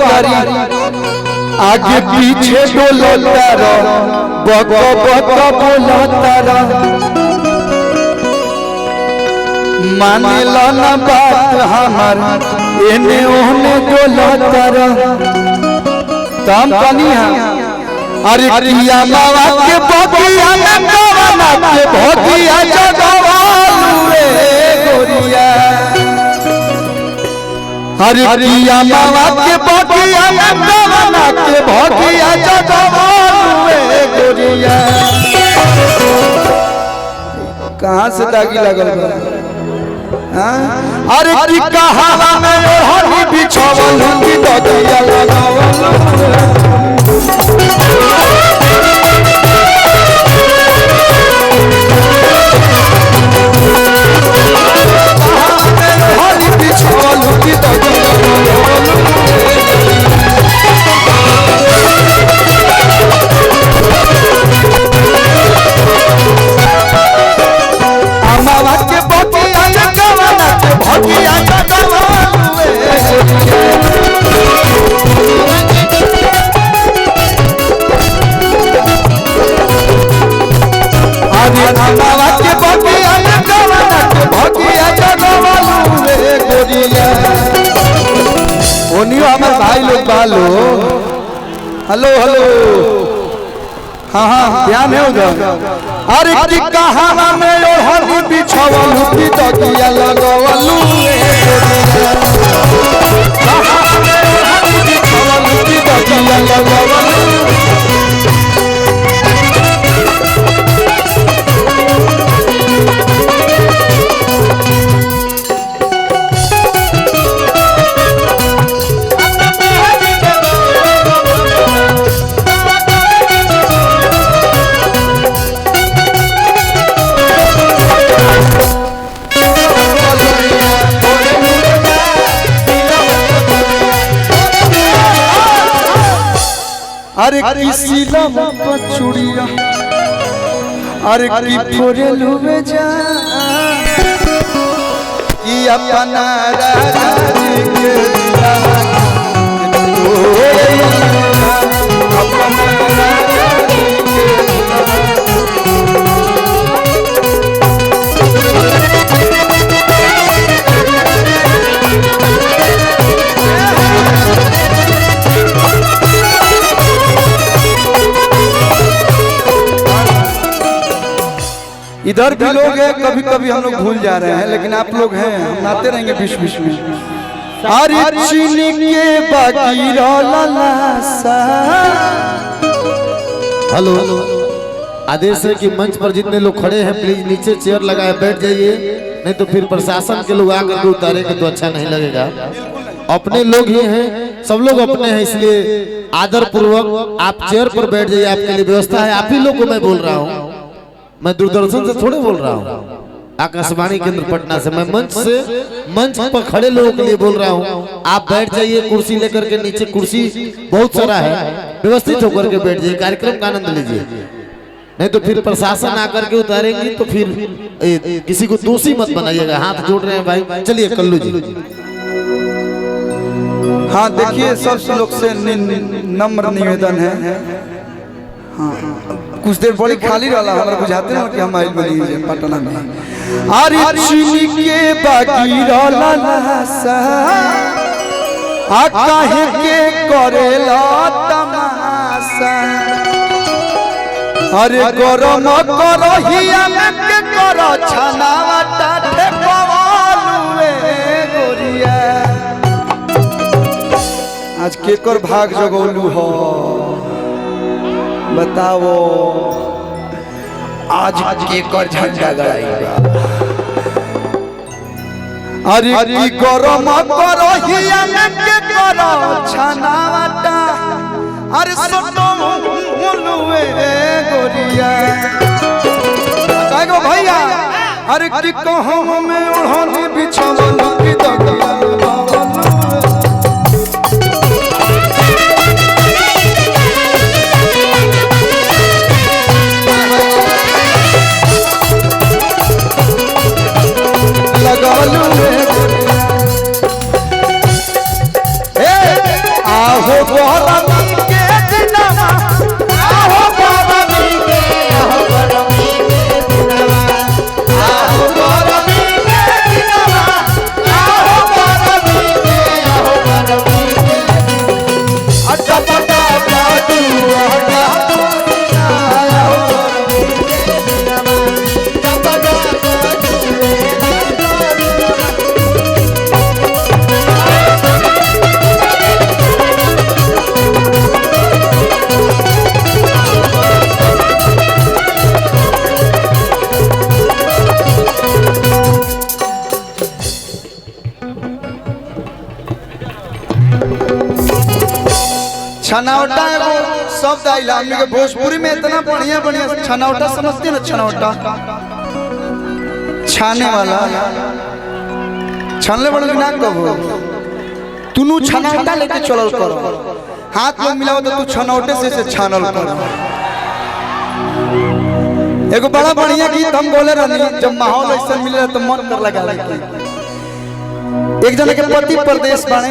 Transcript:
करी आगे पीछे डोलता रह बक बक बोलता रह मानेला ना बात हमार एने ओने डोलता रह तम कनिया अरे किया मावा के बगिया में कवना के भगिया जगवालुए गोरिया अरे किया मावा के बगिया में कवना के भगिया जगवालुए गोरिया कहां से दागी लगल बा अरे की कहावा में ओढ़नी बिछावल की बगिया लगावल भाई लोग बालो हेलो हेलो हाँ हाँ ध्यान है उधर अरे की कहावा में ओढ़नी बिछावल की तकिया लगवलू कहावा में ओढ़नी बिछावल की तकिया लगवलू अरे किसी चूड़िया अरे की फोरे लुमे जा कि अपना राजा जी के इधर भी लोग हैं कभी कभी हम लोग भूल जा रहे हैं लेकिन आप लोग हैं हम नाते रहेंगे बीच बीच में अरे चीनी के बाकी हेलो आदेश है कि मंच पर जितने लोग खड़े हैं प्लीज नीचे चेयर लगाए बैठ जाइए नहीं तो फिर प्रशासन के लोग आकर के उतारेंगे तो अच्छा नहीं लगेगा। अपने लोग ही हैं सब लोग अपने हैं इसलिए आदर पूर्वक आप चेयर पर बैठ जाइए। आपके लिए व्यवस्था है। आप ही लोग को मैं बोल रहा हूँ। मैं दूरदर्शन से थोड़े बोल रहा हूँ आकाशवाणी केंद्र पटना से। मैं मंच पर खड़े लोगों के लिए बोल रहा हूँ। आप बैठ जाइए कुर्सी लेकर के नीचे कुर्सी बहुत सारा है व्यवस्थित होकर के बैठ जाइए कार्यक्रम का आनंद लीजिए नहीं तो फिर प्रशासन आकर के उतारेंगे तो फिर किसी को दोषी मत बनाइएगा। हाथ जोड़ रहे हैं भाई। चलिए कल्लू जी। हाँ देखिए सब लोग से नम्र निवेदन है। हाँ कुछ देर बड़ी खाली वाला हमारा बुझाते हैं कि हम आइल बनी पटना में अरे चीनी के बागी लासा आ काहे के करेला तमाशा अरे गरम करहिया में के कर छनावटा ठेकवालुए गोरिया आज केकर भाग जगौलू हो बताओ आज केकर झंडा गड़ाईबा अरे की गरम करहिया में के कर छनावटा अरे सोटो मुलुए गोरिया कागो भैया अरे की कहूं में ओढ़नी बिछावल की दगिया छनौटा एगो शब्द आइला हमने के भोजपुरी में इतना बढ़िया बढ़िया छनौटा समझते ना छनौटा छाने वाला छानले बड़े ना कहो तू छनौटा लेके चलल करो हाथ में मिलाओ तो तू छनौटे से छानल करो। एगो बड़ा बढ़िया गीत हम बोले रहनी जब माहौल ऐसा मिले तो मन कर लगा एक जने के पति परदेश बने